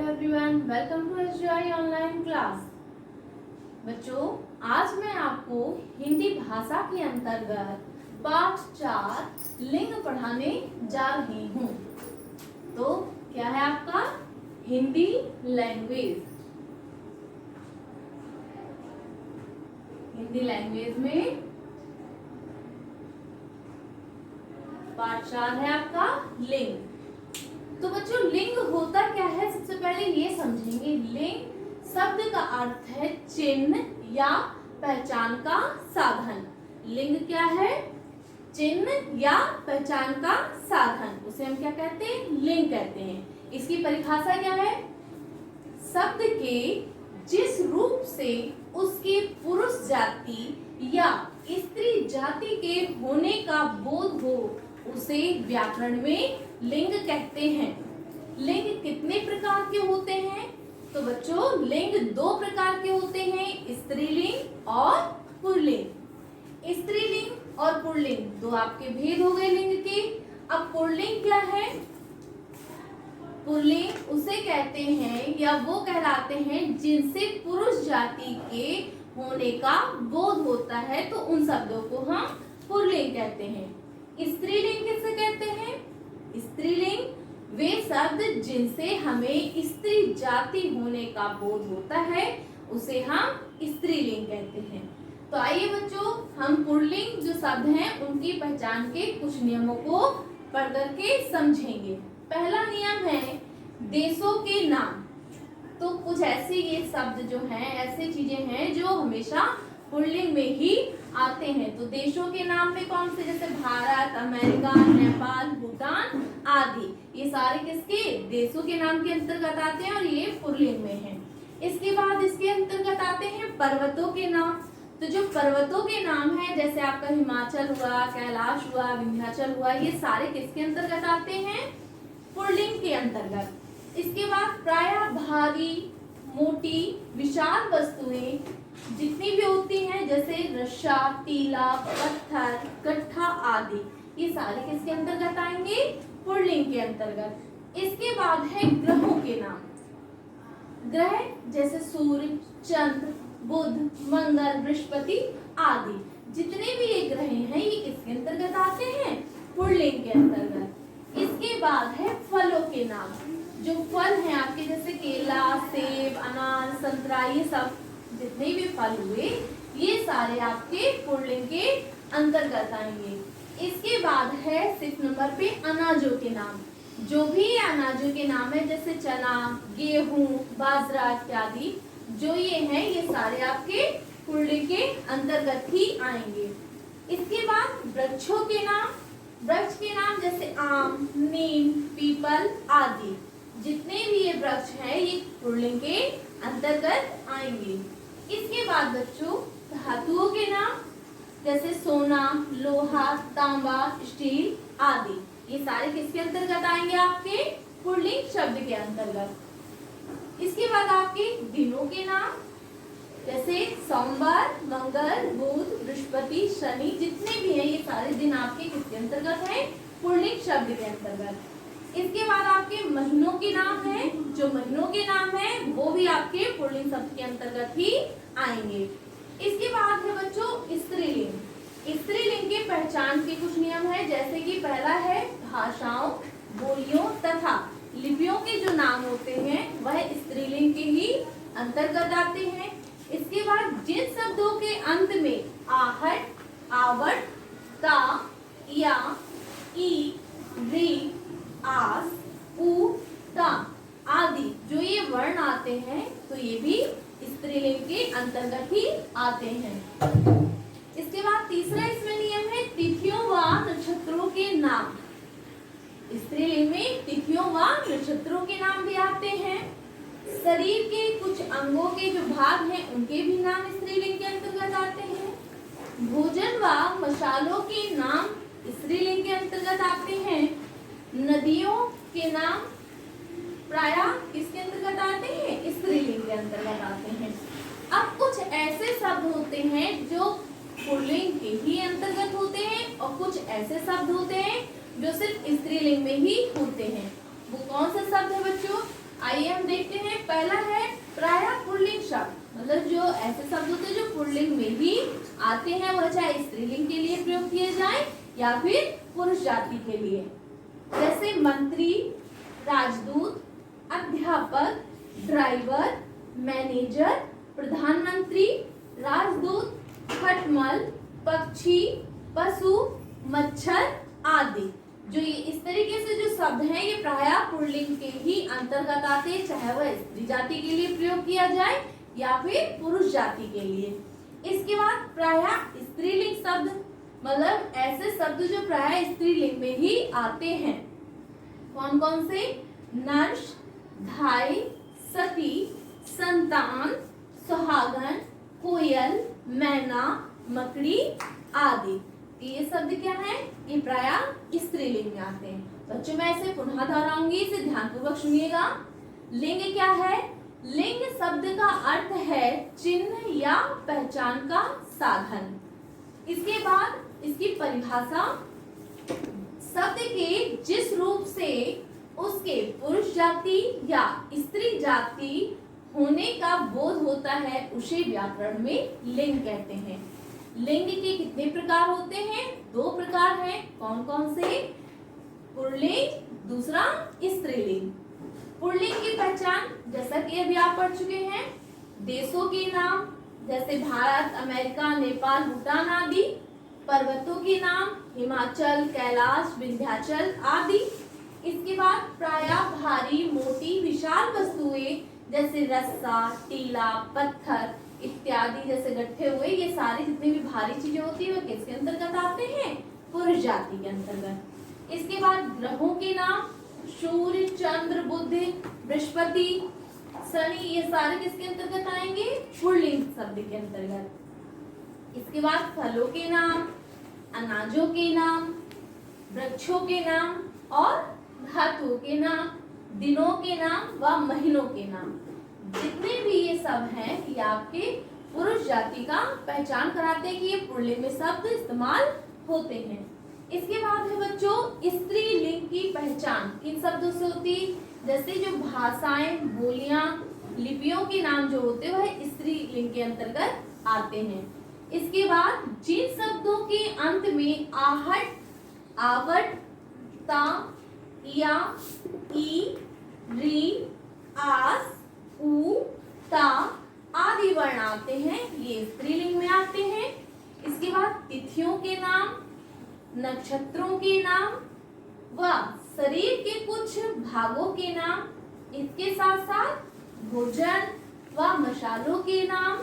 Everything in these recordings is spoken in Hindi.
Everyone, welcome to SGI online class. बच्चों, आज मैं आपको हिंदी भाषा के अंतर्गत पाठ 4 लिंग पढ़ाने जा रही हूँ। तो क्या है आपका हिंदी लैंग्वेज। हिंदी लैंग्वेज में पाठ 4 है आपका लिंग। तो बच्चों, लिंग होता क्या है, सबसे पहले ये समझेंगे। लिंग शब्द का अर्थ है चिन्ह या पहचान का साधन। लिंग क्या है? चिन्ह या पहचान का साधन, उसे हम क्या कहते हैं? लिंग कहते हैं। इसकी परिभाषा क्या है? शब्द के जिस रूप से उसके पुरुष जाति या स्त्री जाति के होने का बोध हो उसे व्याकरण में लिंग कहते हैं। लिंग कितने प्रकार के होते हैं? तो बच्चों, लिंग 2 प्रकार के होते हैं, स्त्रीलिंग और पुल्लिंग। स्त्रीलिंग और पुल्लिंग 2 आपके भेद हो गए लिंग के। अब पुल्लिंग क्या है? पुल्लिंग उसे कहते हैं या वो कहलाते हैं जिनसे पुरुष जाति के होने का बोध होता है, तो उन शब्दों को हम पुल्लिंग कहते हैं। स्त्रीलिंग किसे कहते हैं? स्त्रीलिंग वे शब्द जिनसे हमें स्त्री जाति होने का बोध होता है, उसे हम स्त्रीलिंग कहते हैं। तो आइए बच्चों, हम पुल्लिंग जो शब्द हैं उनकी पहचान के कुछ नियमों को पढ़ करके समझेंगे। पहला नियम है देशों के नाम। तो कुछ ऐसे ये शब्द जो हैं, ऐसे चीजें हैं जो हमेशा पुल्लिंग में ही आते हैं। तो देशों के नाम में कौन से? जैसे भारत, अमेरिका, नेपाल, भूटान आदि, ये सारे किसके? देशों के नाम के अंतर्गत आते हैं और ये पुल्लिंग में है। इसके बाद इसके अंतर्गत आते हैं पर्वतों के नाम। तो जो पर्वतों के नाम है, जैसे आपका हिमाचल हुआ, कैलाश हुआ, विंध्याचल हुआ, ये सारे किसके अंतर्गत आते हैं? पुल्लिंग के अंतर्गत। इसके बाद प्रायः भारी, मोटी, विशाल वस्तुएं जितनी भी होती हैं, जैसे रस्सा, टीला, पत्थर, गट्ठा आदि, ये सारे किसके अंतर्गत आएंगे? पुल्लिंग के अंतर्गत। इसके बाद है ग्रहों के नाम। ग्रह जैसे सूर्य, चंद्र, बुध, मंगल, बृहस्पति आदि, जितने भी ये ग्रह हैं ये किसके अंतर्गत आते हैं? पुल्लिंग के अंतर्गत। इसके बाद है फलों के नाम। जो फल हैं आपके, जैसे केला, सेब, अनार, संतरा, ये सब जितने भी फल हुए ये सारे आपके पुल्लिंग के अंतर्गत आएंगे। इसके बाद है सिर्फ नंबर पे अनाजों के नाम। जो भी अनाजों के नाम है, जैसे चना, गेहूं, बाजरा इत्यादि, जो ये हैं ये सारे आपके पुल्लिंग के अंतर्गत ही आएंगे। इसके बाद वृक्षों के नाम। वृक्ष के नाम जैसे आम, नीम, पीपल आदि, जितने भी ये वृक्ष हैं ये पुल्लिंग के अंतर्गत आएंगे। इसके बाद बच्चों धातुओं के नाम, जैसे सोना, लोहा, तांबा, स्टील आदि, ये सारे किसके अंतर्गत आएंगे? आपके पुल्लिंग शब्द के अंतर्गत। इसके बाद आपके दिनों के नाम, जैसे सोमवार, मंगल, बुध, बृहस्पति, शनि, जितने भी हैं ये सारे दिन आपके किसके अंतर्गत हैं? पुल्लिंग शब्द के अंतर्गत। इसके बाद आपके महीनों के नाम है। जो महीनों के नाम है वो भी आपके पुल्लिंग शब्द के अंतर्गत ही आएंगे। इसके बाद है बच्चों स्त्रीलिंग। स्त्रीलिंग के पहचान के कुछ नियम है, जैसे कि पहला है भाषाओं, बोलियों तथा लिपियों के जो नाम होते हैं वह स्त्रीलिंग के ही अंतर्गत आते हैं। इसके बाद जिन शब्दों के अंत में आहट, आवट, ता, या, ई, री, आस, उ, ता आदि जो ये वर्ण आते हैं, तो ये भी स्त्रीलिंग के अंतर्गत ही आते हैं। इसके बाद तीसरा इसमें नियम है तिथियों व नक्षत्रों के नाम। स्त्रीलिंग में तिथियों व नक्षत्रों के नाम भी आते हैं। शरीर के कुछ अंगों के जो भाग हैं उनके भी नाम स्त्रीलिंग के अंतर्गत आते हैं। भोजन व मसालों के नाम स्त्रीलिंग के अंतर्गत आते हैं। नदियों के नाम प्रायः किसके अंतर्गत आते हैं? स्त्रीलिंग के अंतर्गत आते हैं। अब कुछ ऐसे शब्द होते हैं जो पुल्लिंग के ही अंतर्गत होते हैं और कुछ ऐसे शब्द होते हैं जो सिर्फ स्त्रीलिंग में ही होते हैं। वो कौन से शब्द है बच्चों? आइए हम देखते हैं। पहला है प्रायः पुल्लिंग शब्द, मतलब जो ऐसे शब्द होते हैं जो पुल्लिंग में ही आते हैं, वह चाहे स्त्रीलिंग के लिए प्रयोग किए जाए या फिर पुरुष जाति के लिए। जैसे मंत्री, राजदूत, अध्यापक, ड्राइवर, मैनेजर, प्रधानमंत्री, राजदूत, खटमल, पक्षी, पशु, मच्छर आदि। जो ये इस तरीके से जो शब्द हैं ये प्रायः पुल्लिंग के ही अंतर्गत आते हैं, चाहे वह स्त्री जाति के लिए प्रयोग किया जाए या फिर पुरुष जाति के लिए। इसके बाद प्रायः स्त्रीलिंग शब्द, मतलब ऐसे शब्द जो प्रायः स्त्रीलिंग में ही आते हैं। कौन कौन से? नर्स, धाई, सती, संतान, सुहागन, कोयल, मैना, मकड़ी आदि। ये शब्द क्या है? ये प्रायः स्त्रीलिंग में आते हैं। बच्चों मैं इसे पुनः दोहराऊंगी, इसे ध्यानपूर्वक सुनिएगा। लिंग क्या है? लिंग शब्द का अर्थ है चिन्ह या पहचान का साधन। इसके बाद इसकी परिभाषा, शब्द के जिस रूप से उसके पुरुष जाति या स्त्री जाति होने का बोध होता है उसे व्याकरण में लिंग कहते हैं। लिंग के कितने प्रकार होते हैं? 2 प्रकार हैं। कौन कौन से? पुल्लिंग, दूसरा स्त्रीलिंग। पुल्लिंग की पहचान जैसा कि अभी आप पढ़ चुके हैं, देशों के नाम जैसे भारत, अमेरिका, नेपाल, भूटान आदि। पर्वतों के नाम हिमाचल, कैलाश, विंध्याचल आदि। इसके बाद प्रायः भारी, मोटी, विशाल वस्तुएं जैसे रस्सा, टीला, पत्थर इत्यादि जैसे गट्ठे हुए, ये सारी जितनी भी भारी चीजें होती है वह किसके अंतर्गत आते हैं? पुरुष जाति के अंतर्गत। इसके बाद ग्रहों के नाम सूर्य, चंद्र, बुध, बृहस्पति, शनि, ये सारे किसके अंतर्गत आएंगे? पुल्लिंग शब्द के अंतर्गत। इसके बाद फलों के नाम, अनाजों के नाम, वृक्षों के नाम और धातुओं के नाम, दिनों के नाम व महीनों के नाम। जितने भी ये सब हैं ये आपके पुरुष जाति का पहचान कराते हैं कि ये पुल्लिंग में शब्द इस्तेमाल होते हैं। इसके बाद है बच्चों स्त्रीलिंग की पहचान। किन शब्दों से होती? जैसे जो भाषाएं, बोलियां, लिपियों के नाम जो होते हैं वह स्त्रीलिंग के अंतर्गत आते हैं। इसके बाद जिन शब्दों के अंत में आहट, आवट, ता, या, ई, री, आस, उ, ता आदि वर्ण आते हैं, ये स्त्रीलिंग में आते हैं। इसके बाद तिथियों के नाम, नक्षत्रों के नाम व शरीर के कुछ भागों के नाम, इसके साथ साथ भोजन व मसालों के नाम,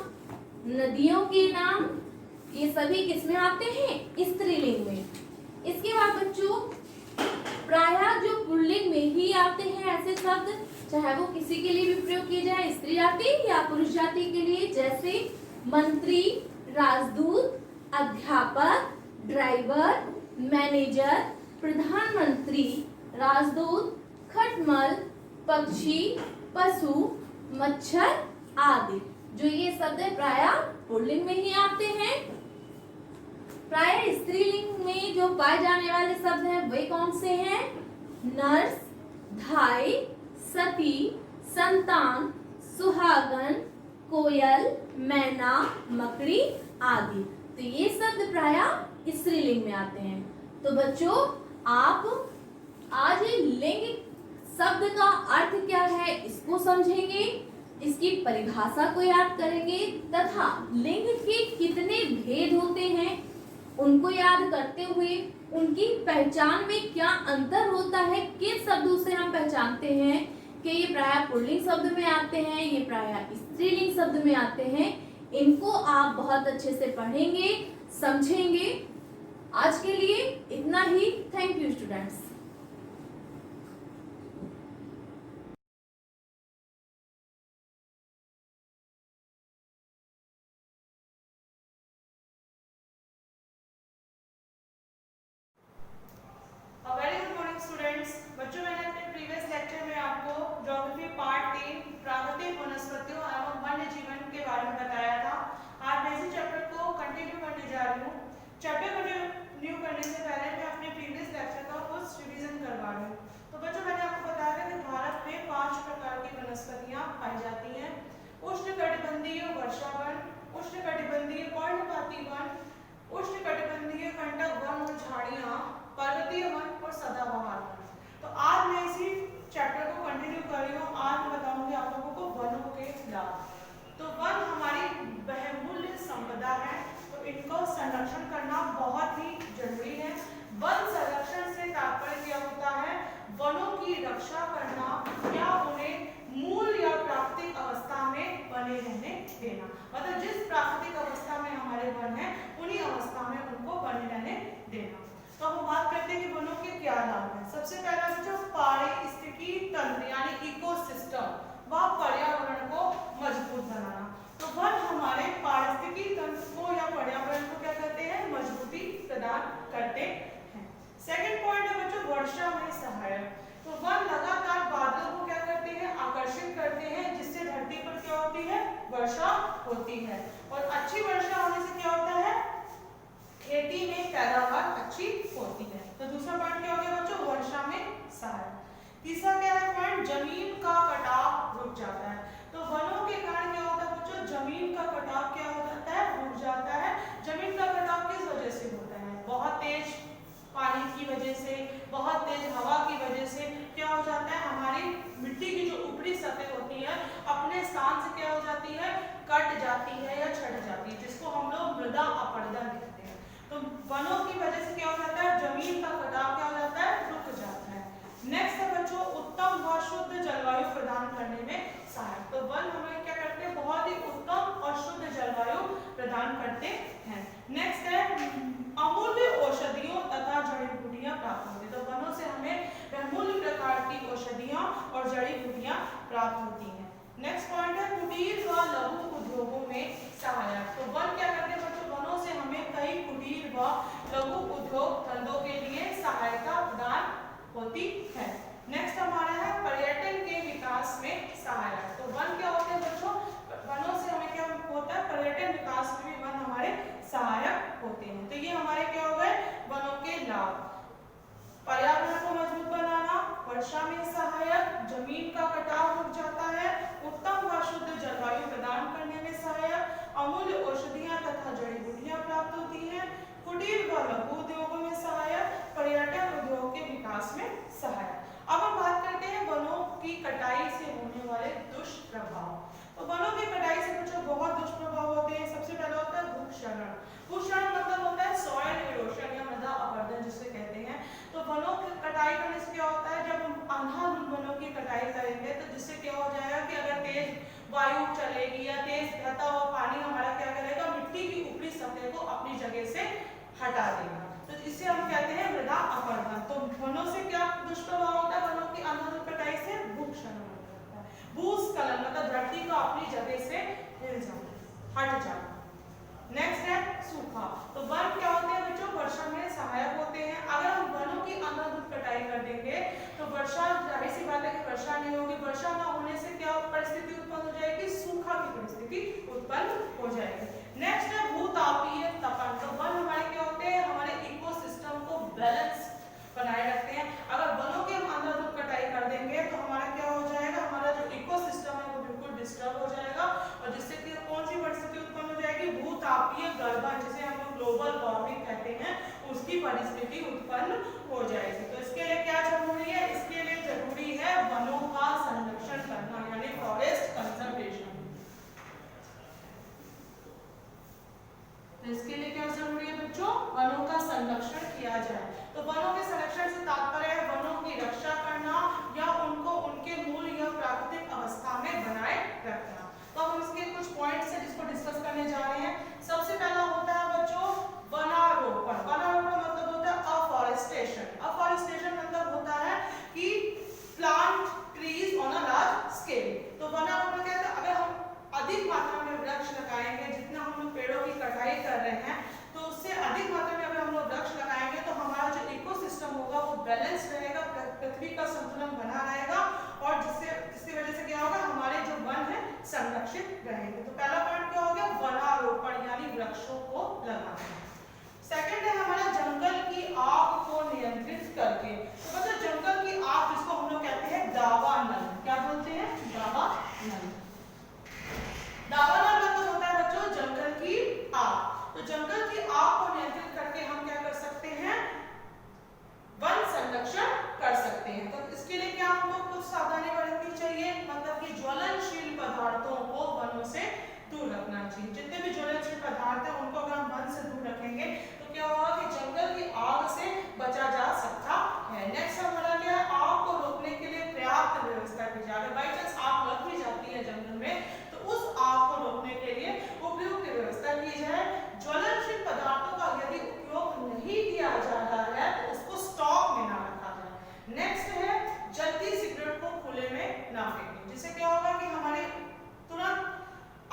नदियों के नाम, ये सभी किसमें आते हैं? स्त्रीलिंग में। इसके बाद बच्चों प्रायः जो पुल्लिंग में ही आते हैं ऐसे शब्द, चाहे वो किसी के लिए भी प्रयोग किए जाए, स्त्री जाति या पुरुष जाति के लिए, जैसे मंत्री, राजदूत, अध्यापक, ड्राइवर, मैनेजर, प्रधानमंत्री, राजदूत, खटमल, पक्षी, पशु, मच्छर आदि। जो ये शब्द है प्रायः पुल्लिंग में ही आते हैं। प्रायः स्त्रीलिंग में जो पाए जाने वाले शब्द हैं वे कौन से हैं? नर्स, धाई, सती, संतान, सुहागन, कोयल, मैना, मकड़ी आदि। तो ये शब्द प्रायः स्त्रीलिंग में आते हैं। तो बच्चों आप आज लिंग शब्द का अर्थ क्या है इसको समझेंगे, इसकी परिभाषा को याद करेंगे तथा लिंग के कितने भेद होते हैं उनको याद करते हुए उनकी पहचान में क्या अंतर होता है, किन शब्दों से हम पहचानते हैं कि ये प्रायः पुल्लिंग शब्द में आते हैं, ये प्रायः स्त्रीलिंग शब्द में आते हैं, इनको आप बहुत अच्छे से पढ़ेंगे, समझेंगे। आज के लिए इतना ही। Thank you students. बच्चों मैंने अपने प्रीवियस लेक्चर में आपको ज्योग्राफी पार्ट 3 प्राकृतिक वनस्पतियों एवं वन्य जीवन के बारे में बताया था। आज मैं इसी चैप्टर को कंटिन्यू करने जा रही हूँ। चैप्टर कंटिन्यू करने से पहले मैं अपने प्रीवियस लेक्चर का कुछ होती है। और अच्छी वर्षा होने से क्या होता है, खेती में पैदावार अच्छी होती है। तो दूसरा पॉइंट क्या हो गया बच्चों, वर्षा में सहायक। तीसरा क्या है पॉइंट, जमीन का कटाव रुक जाता है। तो वनों के कारण क्या होता है बच्चों, जमीन का कटाव क्या हो जाता है, रुक जाता है। जमीन का कटाव किस वजह से होता है, बहुत तेज पानी की वजह से, बहुत तेज हवा की वजह से क्या हो जाता है, हमारी मिट्टी की जो ऊपरी सतह होती है अपने स्थान से क्या हो जाती है, कट जाती है या छट जाती है, जिसको हम लोग मृदा अपरदन कहते हैं। तो वनों की वजह से क्या हो जाता है, जमीन का कटाव क्या हो जाता है, रुक जाता है। नेक्स्ट है बच्चों, उत्तम व शुद्ध जलवायु प्रदान करने में सहायक। तो वन हमें क्या करते हैं, बहुत ही उत्तम और शुद्ध जलवायु प्रदान करते हैं। नेक्स्ट है, अमूल्य औषधियों तथा जड़ी बूटियां प्राप्त होती है। तो वनों से हमें बहुमूल्य प्रकार की औषधियां और जड़ी बूटियां प्राप्त होती हैं। नेक्स्ट पॉइंट है, कुटीर व लघु उद्योगों में सहायक। तो वन क्या करते हैं बच्चों, वनों से हमें कई कुटीर व लघु उद्योग धंधों के लिए सहायता प्रदान होती है। नेक्स्ट हमारा है, पर्यटन के विकास में सहायक। तो वन क्या होते हैं बच्चों, वनों से हमें क्या होता है, पर्यटन विकास में भी वन हमारे सहायक होते हैं। तो ये हमारे क्या हो गए वनों के लाभ, पर्यावरण को मजबूत बनाना, वर्षा में सहायक, जमीन का कटाव रुक जाता है, उत्तम व शुद्ध जलवायु प्रदान करने में सहायक, अमूल्य औषधियां तथा जड़ी बूटियां प्राप्त होती हैं, कुटीर व लघु उद्योगों में सहायक, पर्यटन उद्योग के विकास में सहायक। अब हम बात करते हैं वनों की कटाई से होने वाले दुष्प्रभाव। तो वनों की कटाई से कुछ बहुत दुष्प्रभाव होते हैं। सबसे पहला होता है भूक्षरण। भूक्षरण मतलब होता है सॉइल इरोशन या मृदा अपरदन जिसे कहते हैं। तो वनों की कटाई करने से क्या होता है, जब हम अंधाधुंध वनों की कटाई करेंगे तो जिससे क्या हो जाएगा कि अगर तेज वायु चलेगी या तेज बहता हुआ पानी हमारा क्या करेगा, मिट्टी की ऊपरी सतह को अपनी जगह से हटा देगा। तो इसे हम कहते हैं मृदा अपरदन। तो वनों से क्या दुष्प्रभाव होता है, वनों की अंधाधुंध कटाई से भूक्षरण होता है, भूस्खलन मतलब धरती को अपनी जगह से हिल जाना, हट जाना। नेक्स्ट है सूखा। तो वन क्या होते हैं बच्चों, वर्षा में सहायक होते हैं। अगर हम वनों की अंधाधुंध कटाई कर देंगे तो वर्षा, जाहिर सी बात है कि वर्षा नहीं होगी। वर्षा न होने से क्या परिस्थिति उत्पन्न हो जाएगी, सूखा की परिस्थिति उत्पन्न हो जाएगी। नेक्स्ट है भूतापीय तपन। तो वन हमारे क्या होते हैं, हमारे इकोसिस्टम को बैलेंस बनाए रखते हैं। अगर वनों की हम अंधाधुंध कटाई कर देंगे तो हमारा क्या हो जाएगा, हमारा जो इकोसिस्टम है वो बिल्कुल डिस्टर्ब हो जाएगा और जिससे कि कौन सी परिस्थिति उत्पन्न हो जाएगी, भूतापीय गलबन जिसे हम लोग ग्लोबल वार्मिंग कहते हैं, उसकी परिस्थिति उत्पन्न हो जाएगी। तो इसके लिए क्या जरूरी है, इसके लिए जरूरी है वनों का संरक्षण करना यानी फॉरेस्ट कंजर्वेशन। तो इसके लिए क्या जरूरी है बच्चों, वनों का संरक्षण किया जाए। तो वनों के संरक्षण से तात्पर्य है वनों की रक्षा करना या उनको उनके मूल या प्राकृतिक अवस्था में बनाए रखना। तो हम इसके कुछ पॉइंट्स हैं जिसको डिस्कस करने जा रहे हैं। सबसे पहला होता है बच्चों वनारोपण। वनारोपण मतलब होता है अफॉरेस्टेशन। अफॉरेस्टेशन मतलब होता है कि plant trees on a large scale. तो वनारोपण क्या है, अगर हम अधिक मात्रा में वृक्ष लगाएंगे, जितना हम लोग पेड़ों की कटाई कर रहे हैं तो उससे अधिक मात्रा में अगर हम लोग वृक्ष लगाएंगे तो हमारा जो इकोसिस्टम होगा वो बैलेंस रहेगा, पृथ्वी का संतुलन बना रहेगा और जिसकी वजह से क्या होगा, हमारे जो वन है संरक्षित रहेंगे। तो पहला पॉइंट क्या हो गया, वनारोपण यानी वृक्षों को लगाना। सेकंड है हमारा जंगल की आग को नियंत्रित करके। तो मतलब जंगल की आग जिसको हम लोग कहते हैं दावानल, क्या बोलते हैं, दावानल। दावानल मतलब होता है बच्चों जंगल की आग। तो जंगल की आग को नियंत्रित करके हम क्या कर सकते हैं, वन संरक्षण कर सकते हैं। तो इसके लिए क्या हमको कुछ सावधानी बरतनी चाहिए, मतलब कि ज्वलनशील पदार्थों को वनों से दूर रखना चाहिए। जितने भी ज्वलनशील पदार्थ हैं उनको अगर हम वन से दूर रखेंगे तो क्या होगा कि जंगल की आग से बचा जा सकता है। नेक्स्ट हमारा क्या है, आग को रोकने के लिए पर्याप्त व्यवस्था की जाए। अगर बाई चांस आग लग भी जाती है जंगल में तो उस आग को रोकने के लिए उपयुक्त व्यवस्था की जाए। ज्वलनशील पदार्थों का यदि उपयोग नहीं किया जा रहा है तो उसको स्टॉक में ना रखा जाए। नेक्स्ट है जल्दी सिगरेट को खुले में ना फेंकें, जिससे क्या होगा कि हमारे तुरंत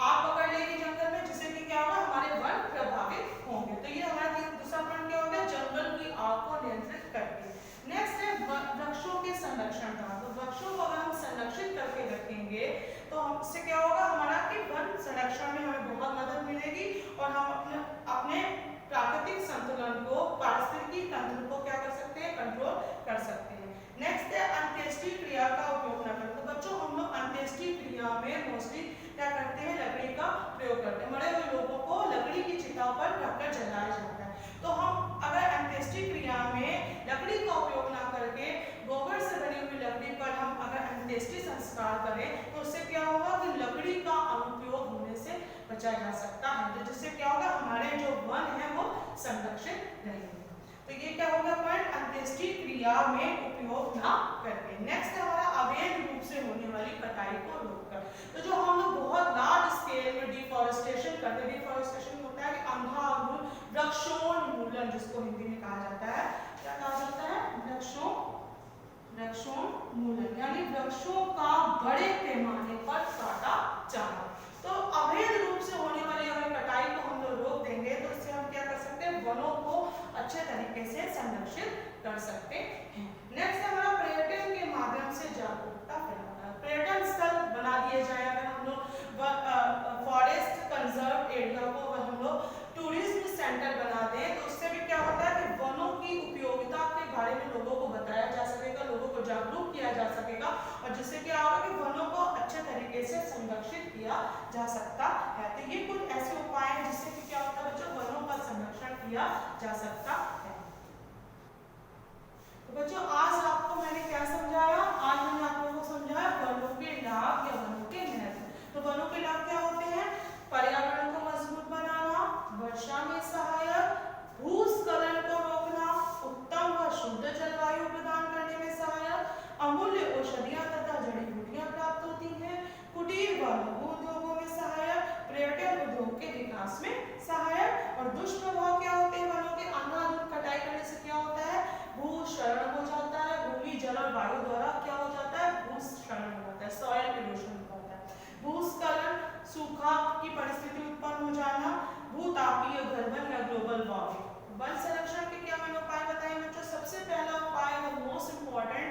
आग पकड़ लेगी जंगल में, जिससे कि क्या होगा, हमारे वन प्रभावित होंगे। तो ये हमारा दूसरा पॉइंट क्या हो गया, जंगल की आग को नियंत्रित करके। नेक्स्ट है रखकर जलाया जाता है। तो हम अगर अंत्येष्टि क्रिया में लकड़ी का उपयोग ना करके गोबर से बनी हुई लकड़ी पर हम अगर अंत्येष्टि संस्कार करें तो उससे क्या होगा कि लकड़ी का अनुपयोग होने से बचा जा सकता है। तो जिससे क्या होगा, हमारे जो वन है वो संरक्षित रहेंगे। तो ये क्या होगा पॉइंट, अंत्येष्टि क्रिया में उपयोग ना करके। नेक्स्ट हमारा अवैध रूप से होने वाली कटाई को रोककर। तो जो हम लोग बहुत लार्ज स्केल में डिफॉरेस्टेशन करते हैं, डिफॉरेस्टेशन होता है कि अंधाधुंध वृक्षोन्मूलन, जिसको हिंदी में कहा जाता है, क्या कहा जाता है, वृक्षोन्मूलन, यानी वृक्षों का बड़े पैमाने पर काटा जाना। तो अवैध रूप से होने वाली अगर कटाई को हम लोग रोक देंगे तो इससे हम क्या कर सकते हैं, वनों को अच्छे तरीके से संरक्षित कर सकते हैं। नेक्स्ट हमारा पर्यटन के माध्यम से जागरूकता फैलाना। पर्यटन स्थल बना दिए जाए, अगर हम लोग फॉरेस्ट कंजर्व एरिया को अगर हम लोग टूरिज्म सेंटर बना दें तो उससे भी क्या होता है कि वनों की उपयोगिता के बारे में लोगों को बताया जा सकेगा, लोगों को जागरूक किया जा सकेगा, और जिससे क्या होगा कि वनों को अच्छे तरीके से संरक्षित किया जा सकता है। तो ये कुछ ऐसे उपाय हैं जिससे कि क्या होता है बच्चों, वनों का संरक्षण किया जा सकता है। तो बच्चों आज आपको मैंने क्या समझाया, आज मैंने आप लोगों को समझाया वनों के लाभ या वनों के महत्व। तो वनों के लाभ क्या होते हैं, पर्यावरण को मजबूत बनाना, वर्षा में सहायक, भूस्खलन को रोकना, उत्तम व शुद्ध जलवायु प्रदान करने में सहायक, अमूल्य औषधियां तथा जड़ी बूटियां प्राप्त होती हैं, कुटीर व लघु उद्योगों में सहायक, पर्यटन उद्योग के विकास में सहायक। और दुष्प्रभाव क्या होते हैं वनों के, अंधाधुंध कटाई करने से क्या होता है, भूक्षरण हो जाता है, भूमि जल और वायु द्वारा क्या हो जाता है, भूक्षरण हो जाता है, सॉइल इरोजन होता है, भूस्खलन सूखा की परिस्थिति उत्पन्न हो जाना, भूतापीय गर्भन या ग्लोबल वार्मिंग। वन संरक्षण के क्या मैंने उपाय बताए बच्चों, सबसे पहला उपाय the most important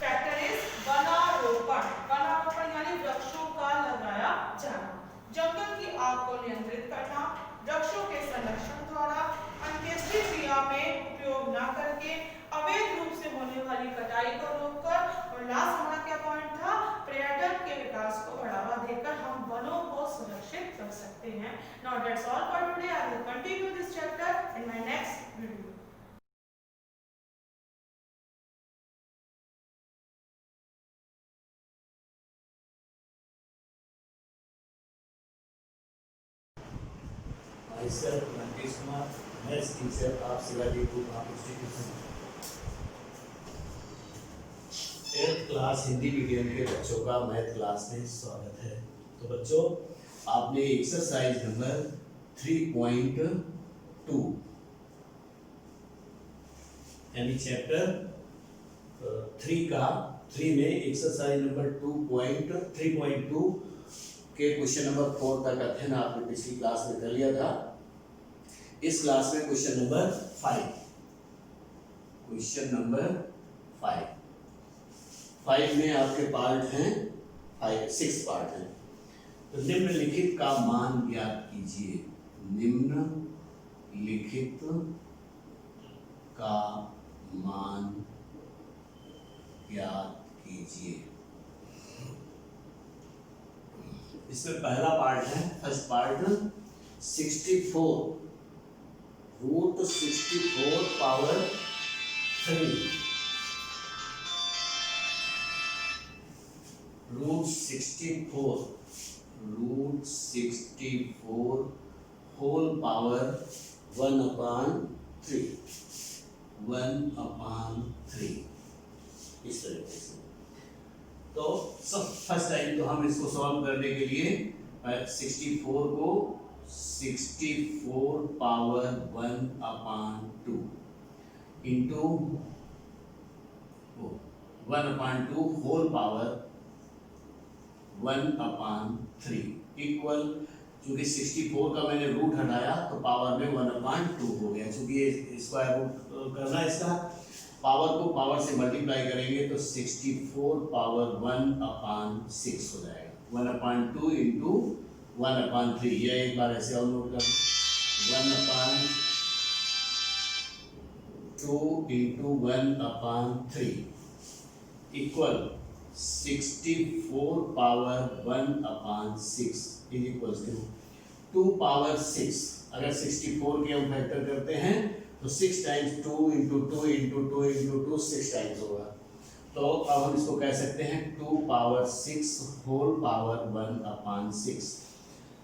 factor is वनारोपण। वनारोपण यानी वृक्षों का लगाया जाना, जंगल की आग को नियंत्रित करना, वृक्षों के संरक्षण द्वारा, अंत्येष्टि क्रिया में उपयोग न करके, अवैध रूप से होने वाली कटाई को रोककर, और लास्ट हमारा क्या पॉइंट था, पर्यटन के विकास को बढ़ावा देकर हम वनों को सुरक्षित कर सकते हैं। Now that's all for today. I will continue this chapter in my next video. Myself, Mankesh Kumar, Maths teacher of Shivaji Group of Institution। 8th class Hindi medium के बच्चों का मैथ क्लास में स्वागत है। तो बच्चों आपने एक्सरसाइज नंबर 3.2 यानी चैप्टर 3 में एक्सरसाइज नंबर 3.2 के क्वेश्चन नंबर 4 का अध्ययन आपने पिछली क्लास में कर लिया था। इस क्लास में क्वेश्चन नंबर 5 में आपके पार्ट हैं 6 पार्ट हैं। तो निम्नलिखित का मान ज्ञात कीजिए। निम्नलिखित का मान ज्ञात कीजिए। इसमें पहला पार्ट है, first part 64 root 64 power 3 root 64 whole power 1/3 इस तरीके से। तो फर्स्ट टाइम तो हम इसको सॉल्व करने के लिए 64 को 64 power 1/2 into 1/2 whole power 1/3 equal, क्योंकि 64 का मैंने रूट हटाया तो पावर में 1/2 हो गया। क्योंकि ये स्क्वायर रूट करना है, इसका पावर को पावर से मल्टीप्लाई करेंगे तो 64 पावर 1/6 हो जाएगा। 1/2 इंटू 1/3, यह एक बार ऐसे और नोट कर 1/2 into 1/3 equal 64 power 1/6 is equal to 2 power 6 अगर 64 के हम फैक्टर करते हैं तो 6 times 2 into 2 into 2 into 2 6 times होगा। तो अब हम इसको कह सकते हैं 2 पावर 6 होल पावर 1 अपान 6।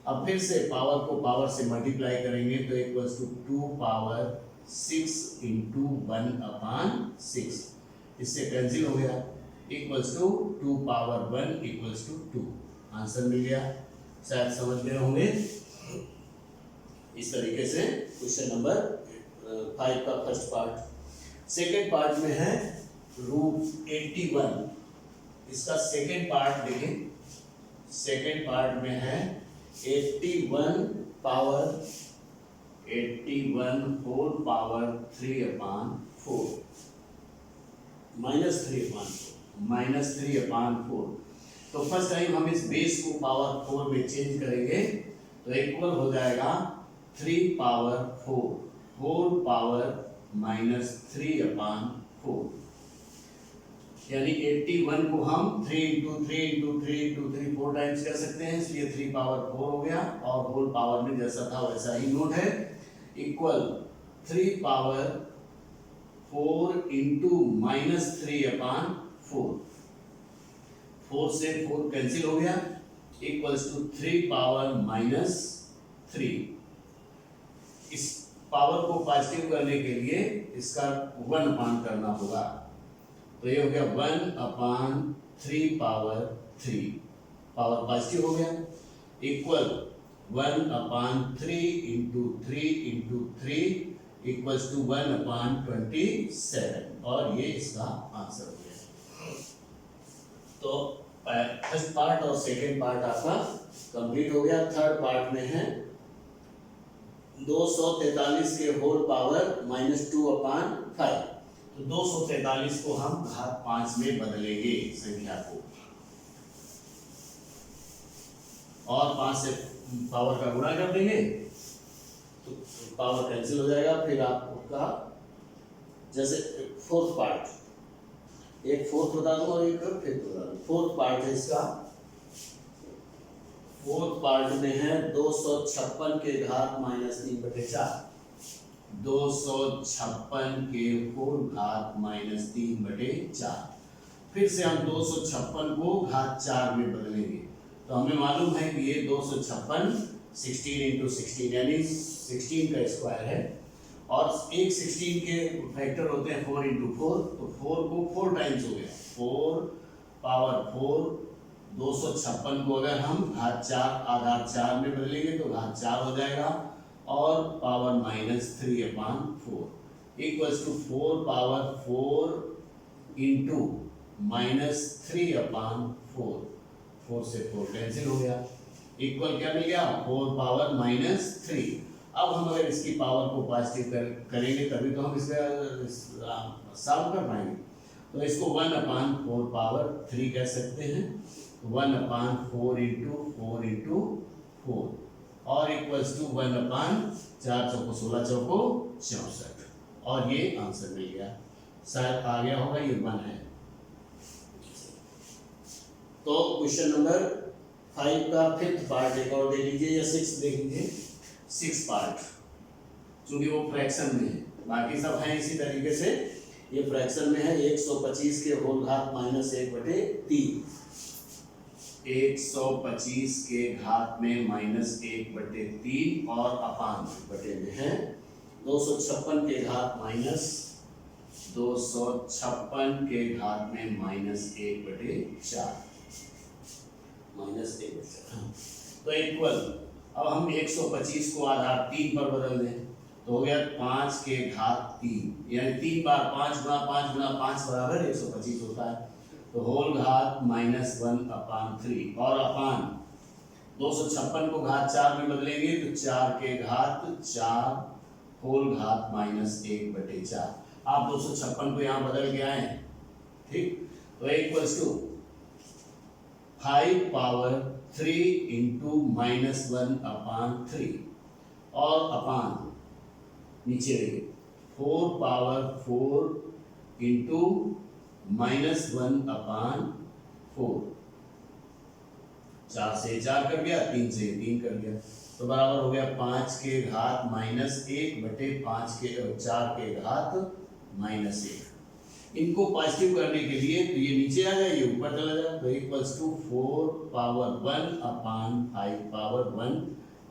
अब फिर से पावर को पावर से मल्टीप्लाई करेंगे तो equals to 2 power 6 into 1 upon 6। इससे कैंसिल हो गया, equals to 2 power 1 equals to 2। Answer मिल गया। शायद समझ गए होंगे। इस तरीके से क्वेश्चन नंबर 5 का फर्स्ट पार्ट। सेकेंड पार्ट में है रूट 81। इसका सेकेंड पार्ट देखें। सेकेंड पार्ट में है 81 power 81 whole power 3 upon 4 minus 3 upon 4 minus 3 upon 4। तो फर्स्ट टाइम हम इस बेस को पावर 4 में चेंज करेंगे तो इक्वल हो जाएगा 3 power 4 whole power minus 3 upon 4। यानी 81 को हम 3 इंटू 3 इंटू 3 इंटू 3 4 टाइम्स कर सकते हैं, इसलिए 3 पावर 4 हो गया। और होल पावर में जैसा था वैसा ही नोट है। Equal 3 power 4 into minus 3 upon 4। 4 से 4 कैंसिल हो गया, इक्वल्स टू 3 पावर माइनस 3। इस पावर को पॉजिटिव करने के लिए इसका 1 अपान करना होगा, तो ये हो गया 1 अपान 3 पावर 3। पावर पॉजिटिव हो गया, equal 1 upon 3 into 3 into 3 equals to 1 upon 27। और ये इसका आंसर हो गया। तो फर्स्ट पार्ट और सेकेंड पार्ट आपका कंप्लीट हो गया। थर्ड पार्ट में है 243 के होल पावर माइनस 2 अपान 5। तो 243 को हम घात 5 में बदलेंगे संख्या को, और 5 से पावर का गुणा कर देंगे तो पावर कैंसिल हो जाएगा। फिर आपका जैसे फोर्थ पार्ट, एक फोर्थ बता दूं और एक फिफ्थ बता दूं। फोर्थ पार्ट है इसका। फोर्थ पार्ट में है 256 के घात माइनस 3/4। 256 के होल घात माइनस 3/4। फिर से हम 256 को घात 4 में बदलेंगे। तो हमें मालूम है कि ये 256 16 इंटू 16 यानी 16 का स्क्वायर है, और एक 16 के फैक्टर होते हैं 4 इंटू 4। तो 4 को 4 टाइम्स हो गया, 4 पावर 4। 256 को अगर हम घात 4 में बदलेंगे तो घात 4 हो जाएगा, और power minus 3 upon 4 equals to 4 power 4 into minus 3 upon 4। 4 से 4 कैंसिल हो गया, इक्वल क्या मिल गया 4 पावर माइनस 3। अब हम अगर इसकी पावर को पॉजिटिव करेंगे तभी तो हम इसका सॉल्व कर पाएंगे। तो इसको 1 अपान 4 पावर 3 कह सकते हैं। 1 अपान 4 इंटू 4 इंटू 4 और इक्वल्स टू 1 अपान 4 चौको 16 चौको 64। और ये आंसर मिल गया। शायद आ गया होगा, ये 1 है। तो क्वेश्चन नंबर 5 का फिफ्थ पार्ट एक और दे लीजिए, या 6 देख लीजिए। 6 पार्ट, क्योंकि वो फ्रैक्शन में है, बाकी सब है इसी तरीके से। ये फ्रैक्शन में है 125 के होल घात माइनस 1/3। 125 के घात में माइनस 1/3 और अपान बटे में है 256 के घात माइनस 256 के घात में माइनस 1/4 माइनस 1/4। तो इक्वल, अब हम 125 को आधार 3 पर बदल दें तो हो गया 5 के घात 3, यानी 3 बार 5 गुणा 5 गुणा 5 बराबर 125 होता है। तो होल घात माइनस 1 अपान 3 और अपान 256 को घात 4 में बदलेंगे तो 4 के घात 4 होल घात माइनस 1/4। आप 256 को यहाँ बदल के आए, ठीक। तो equals to 5 power 3 into minus 1 upon 3 और अपान नीचे रहिए 4 पावर 4 इंटू माइनस 1 अपान 4। 4 से 4 कर गया, 3 से 3 कर गया। तो बराबर हो गया 5 के घात -1 बटे 5 के 4 के घात -1। इनको पॉजिटिव करने के लिए तो ये नीचे आ जाए, ये ऊपर चला जाए, तो equals to 4 power 1 upon 5 power 1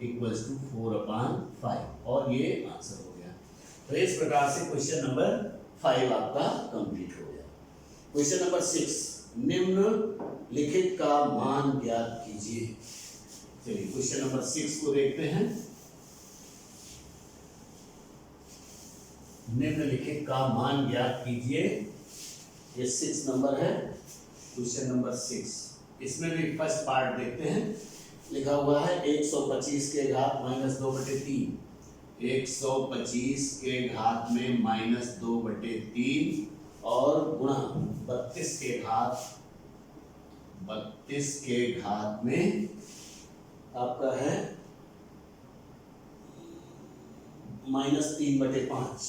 equals to 4 upon 5 और ये आंसर हो गया। तो इस प्रकार से क्वेश्चन नंबर 5 आपका कंप्लीट हो गया। क्वेश्चन नंबर 6, निम्नलिखित का मान ज्ञात कीजिए। चलिए क्वेश्चन नंबर 6 को देखते हैं। निम्नलिखित का मान ज्ञात कीजिए, ये 6 नंबर है, क्वेश्चन नंबर 6। इसमें भी फर्स्ट पार्ट देखते हैं। लिखा हुआ है 125 के घात -2 बटे 3, 125 के घात में -2 बटे 3 और गुणा 32 के घात में आपका है -3 बटे 5,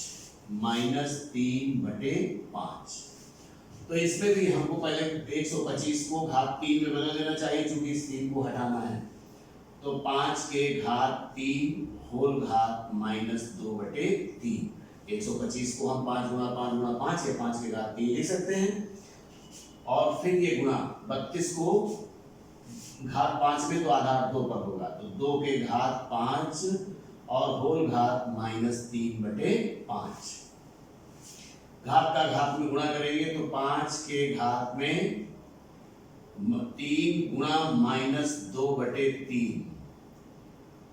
-3 बटे 5। तो इसमें भी हमको पहले 125 को घात 3 में बदल देना चाहिए, क्योंकि इस 3 को हटाना है। तो 5 के घात 3 होल घात -2 बटे 3। 125 को हम 5 गुणा 5 गुणा 5 या 5 के घात 3 लिख सकते हैं। और फिर ये गुणा 32 को घात 5 में तो आधार 2 पर होगा, तो 2 के घात 5 और होल घात -3 बटे 5। घात का घात में गुणा करेंगे तो 5 के घात में 3 गुणा -2 बटे 3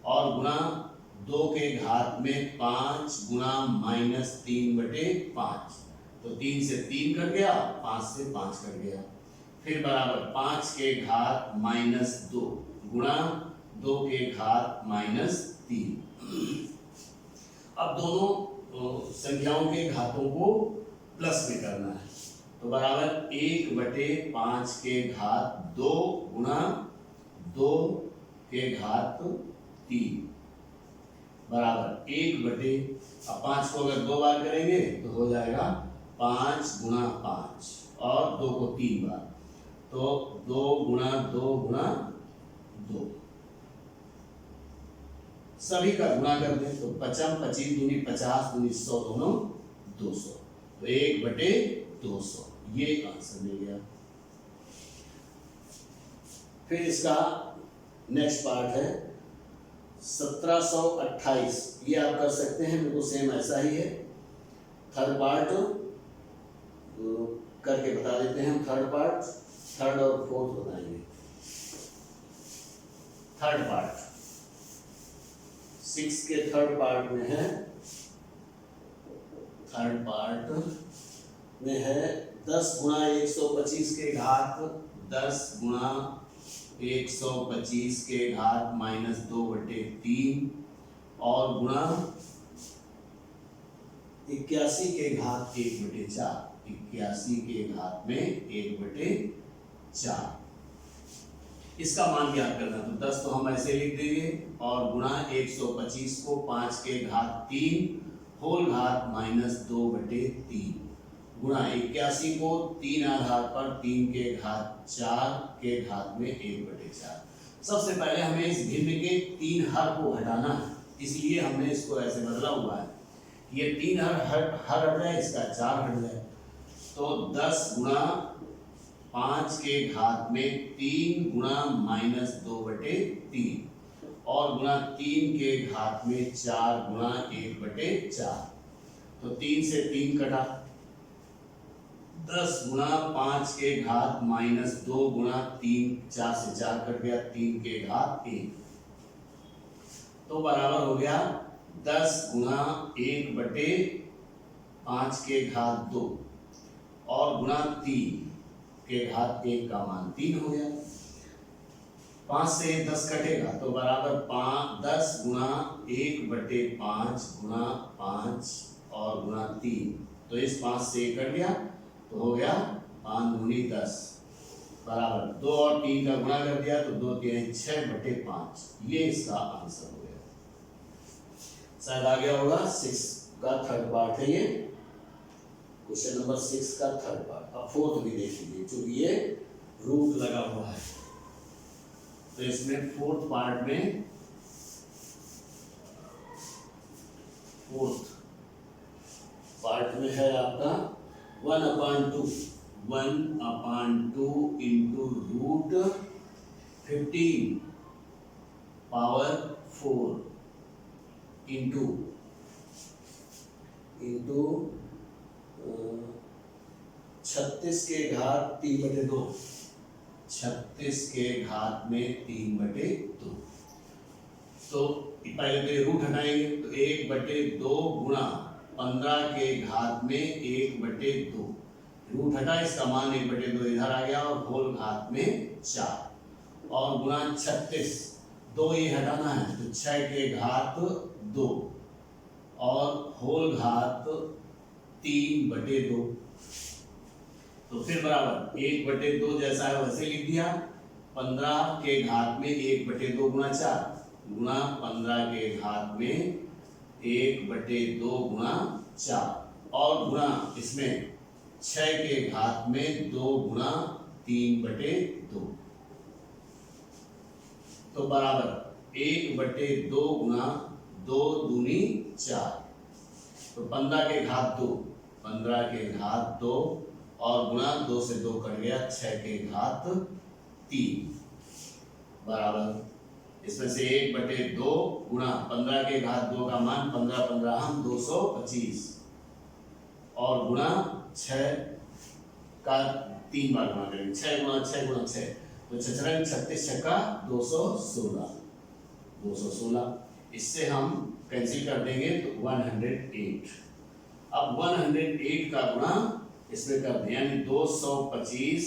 और गुणा 2 के घात में 5 गुणा -3 बटे 5। तो 3 से 3 कट गया, 5 से 5 कट गया। फिर बराबर 5 के घात -2 गुणा 2 के घात -3। अब दोनों संख्याओं के घातों को प्लस में करना है, तो बराबर 1/5 के घात 2 गुणा 2 के घात 3 बराबर 1/5 को अगर 2 बार करेंगे तो हो जाएगा 5 गुणा 5 और 2 को 3 बार, तो 2 गुणा 2 गुणा 2। सभी का गुणा कर दें तो 55 25 दूनी 50 दूनी 100 दोनों 200, तो 1/200 ये आंसर मिल गया। फिर इसका नेक्स्ट पार्ट है 1728, ये आप कर सकते हैं, बिल्कुल सेम ऐसा ही है। थर्ड पार्ट करके बता देते हैं हम। थर्ड और फोर्थ बताएंगे। थर्ड पार्ट 6 के थर्ड पार्ट में है, थर्ड पार्ट में है 10 गुणा 125 के घात 10 गुणा 125 के घात -2 बटे 3 और गुणा 81 के घात 1/4, 81 के घात में 1/4। इसका मान ज्ञात करना, तो 10 तो हम ऐसे लिख देंगे और गुणा 125 को 5 के घात 3 होल घात -2 बटे 3 गुणा 81 को 3 आधार पर 3 के घात 4 के घात में 1/4। सबसे पहले हमें इस भिन्न के 3 हर को हटाना है, इसलिए हमने इसको ऐसे बदला हुआ है। ये 3 हर हट जाए, इसका 4 हट जाए, तो 10 गुणा 5 के घात में 3 गुणा -2 बटे 3 और गुणा 3 के घात में 4 गुणा 1/4, तो 3 से 3 कटा। 10 गुणा 5 के घात -2 गुणा 3, 4 से 4 कट गया, 3 के घात 1, तो बराबर हो गया 10 गुणा 1/5 के घात 2 और गुणा 3 के घात 1 का मान 3 हो गया। 5 से 10 कटेगा तो बराबर 10 गुणा 1/5 गुणा 5 और गुणा 3, तो इस 5 से 1 कट गया, तो हो गया 5 दूनी 10 बराबर 2 और 3 का गुणा कर दिया तो 2 3 6/5, ये इसका आंसर हो गया। शायद आ गया होगा। 6 का थर्ड पार्ट है ये, क्वेश्चन नंबर 6 का थर्ड पार्ट। अब फोर्थ भी देख लीजिए, क्योंकि ये रूट लगा हुआ है, तो इसमें फोर्थ पार्ट में फोर्थ पार्ट में है आपका 1/2 इंटू रूट 15 पावर 4 इंटू 36 के घात 3/2 36 के घात में 3/2। तो पहले तो ये रूट हटाएंगे तो 1/2 गुणा 15 के घात में 1/2 रूट हटा, इसका मान 1/2 इधर आ गया और होल घात में 4 और गुणा 36 2 ये हटाना है तो 6 के घात 2 और होल घात 3/2। तो फिर बराबर 1/2 जैसा है वैसे लिख दिया। 15 के घात में 1/2 गुणा 4 गुणा 15 के घात में 1/2 गुणा 4 और गुणा इसमें 6 के घात में 2 गुणा 3/2। तो बराबर 1/2 गुणा 2 दूनी 4 तो 15 के घात 2 15 के घात 2 और गुणा 2 से 2 कट गया 6 के घात 3 बराबर इसमें से 1/2 गुणा 15 के घात 2 का मान 15 15 हम 225 और गुणा 6 का 3 बार गुणा करेंगे 6 गुणा 6 गुणा 6 तो 6 36 छक्का 216 इससे हम कैंसिल कर देंगे तो 108। अब 108 का गुणा इसमें कर दें यानी 225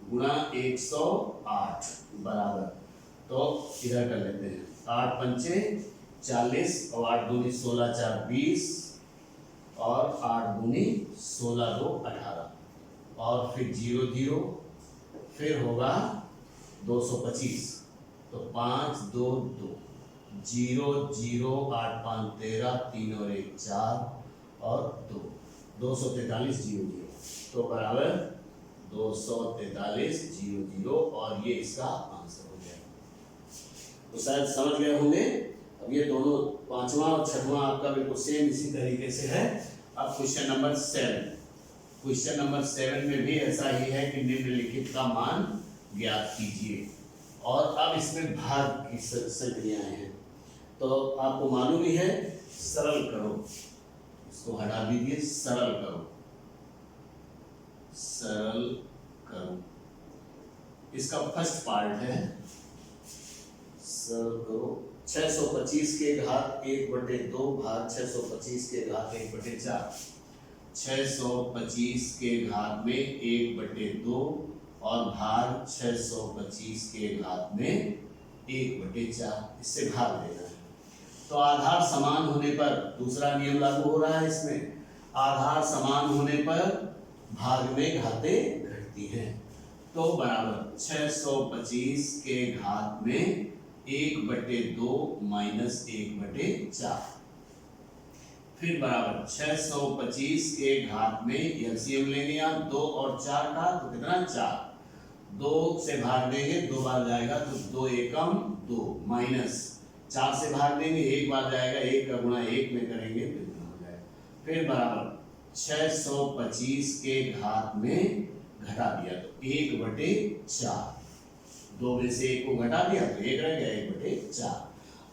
गुणा 108 बराबर तो इधर कर लेते हैं 8 पंचे 40 और 8 दूनी 16 4 20 और 8 दूनी 16 2 18 और फिर 0 0 फिर होगा 225 तो 5 2 2 0 0 8 5 13 3 और 1 4 और 2 243 0 0 तो बराबर 243 0 0 और ये इसका आंसर हो गया। तो शायद समझ गए होंगे। अब ये दोनों पांचवा और छठवां आपका बिल्कुल सेम इसी तरीके से है। अब क्वेश्चन नंबर 7 में भी ऐसा ही है कि निम्नलिखित का मान ज्ञात कीजिए और अब इसमें भाग की संख्याएं हैं तो आपको मालूम ही है सरल करो, इसको हटा दीजिए, सरल करो इसका फर्स्ट पार्ट है सरल करो 625 के घात 1/2 भाग 625 के घात 1/4 625 के घात में 1/2 और भाग 625 के घात में 1/4 इससे भाग लेना है। तो आधार समान होने पर दूसरा नियम लागू हो रहा है इसमें, आधार समान होने पर भाग में घातें घटती हैं। तो बराबर 625 के घात में 1/2 माइनस 1/4 फिर बराबर 625 के घात में एलसीएम लेंगे यहाँ 2 और 4 का तो कितना 4 2 से भाग देंगे 2 बार जाएगा तो 2 एकम 2 माइनस 4 से भाग देंगे 1 बार जाएगा 1 का गुणा 1 में करेंगे तो इतना हो जाएगा। फिर बराबर 625 के घात में घटा दिया तो 1/4 2 में से 1 को घटा दिया तो 1 रह गया 1/4।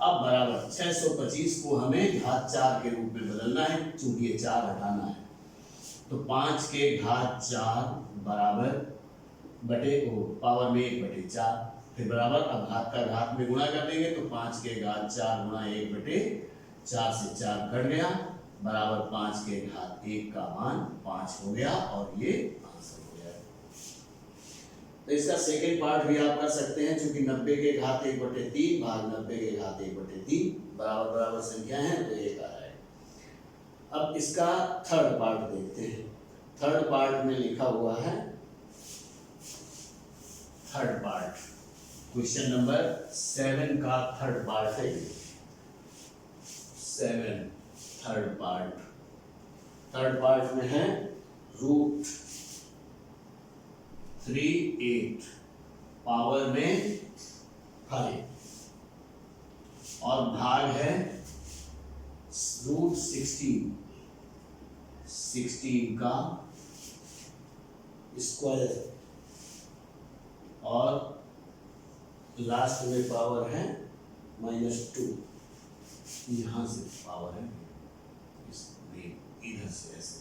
अब बराबर 625 को हमें घात 4 के रूप में बदलना है चूंकि ये 4 हटाना है तो 5 के घात 4 बराबर बटे को पावर में 1/4 फिर बराबर अब घात का घात में गुणा कर देंगे तो 5 के घात 4 गुणा 1/4 से 4 कट गया बराबर 5 के घात 1 का मान 5 हो गया और ये आंसर हो गया। तो इसका सेकेंड पार्ट भी आप कर सकते हैं क्योंकि 90 के घात 1/3 भाग 90 के घात 1/3 बराबर बराबर संख्या है तो 1 आ रहा है। अब इसका थर्ड पार्ट देखते हैं। थर्ड पार्ट में लिखा हुआ है थर्ड पार्ट क्वेश्चन नंबर 7 का थर्ड पार्ट है 7 थर्ड पार्ट में है √38 पावर में 5 और भाग है रूट 16 का स्क्वायर और लास्ट में पावर है -2, यहाँ से पावर है इधर से ऐसे,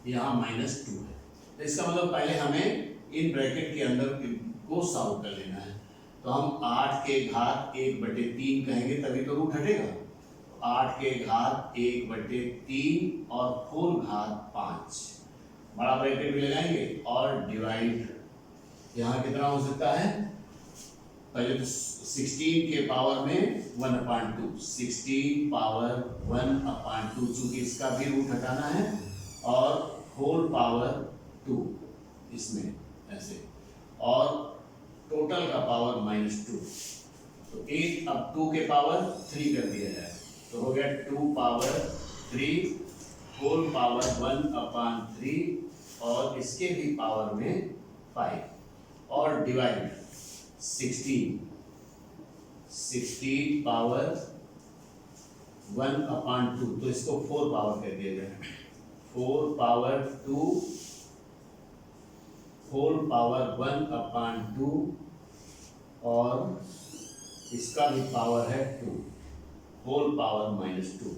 यहाँ -2 है। तो इसका मतलब पहले हमें इन ब्रैकेट के अंदर को सॉल्व कर लेना है। तो हम 8 के घात 1/3 कहेंगे तभी तो रूट हटेगा। 8 के घात 1/3 और 4 घात 5 बड़ा ब्रैकेट भी लगाएंगे और डिवाइड, यहाँ कितना हो सकता है, पहले तो 16 के पावर में 1/2, 16 पावर 1/2, चूंकि इसका भी रूट हटाना है, और होल पावर 2 इसमें ऐसे, और टोटल का पावर -2। तो 8 अब 2 के पावर 3 कर दिया जाए तो हो गया 2 पावर 3 होल पावर 1/3 और इसके भी पावर में 5 और डिवाइड 16 पावर 1/2, तो इसको 4 पावर कर दिया जाए, 4 पावर 2 होल पावर 1/2 और इसका भी पावर है 2 होल पावर -2।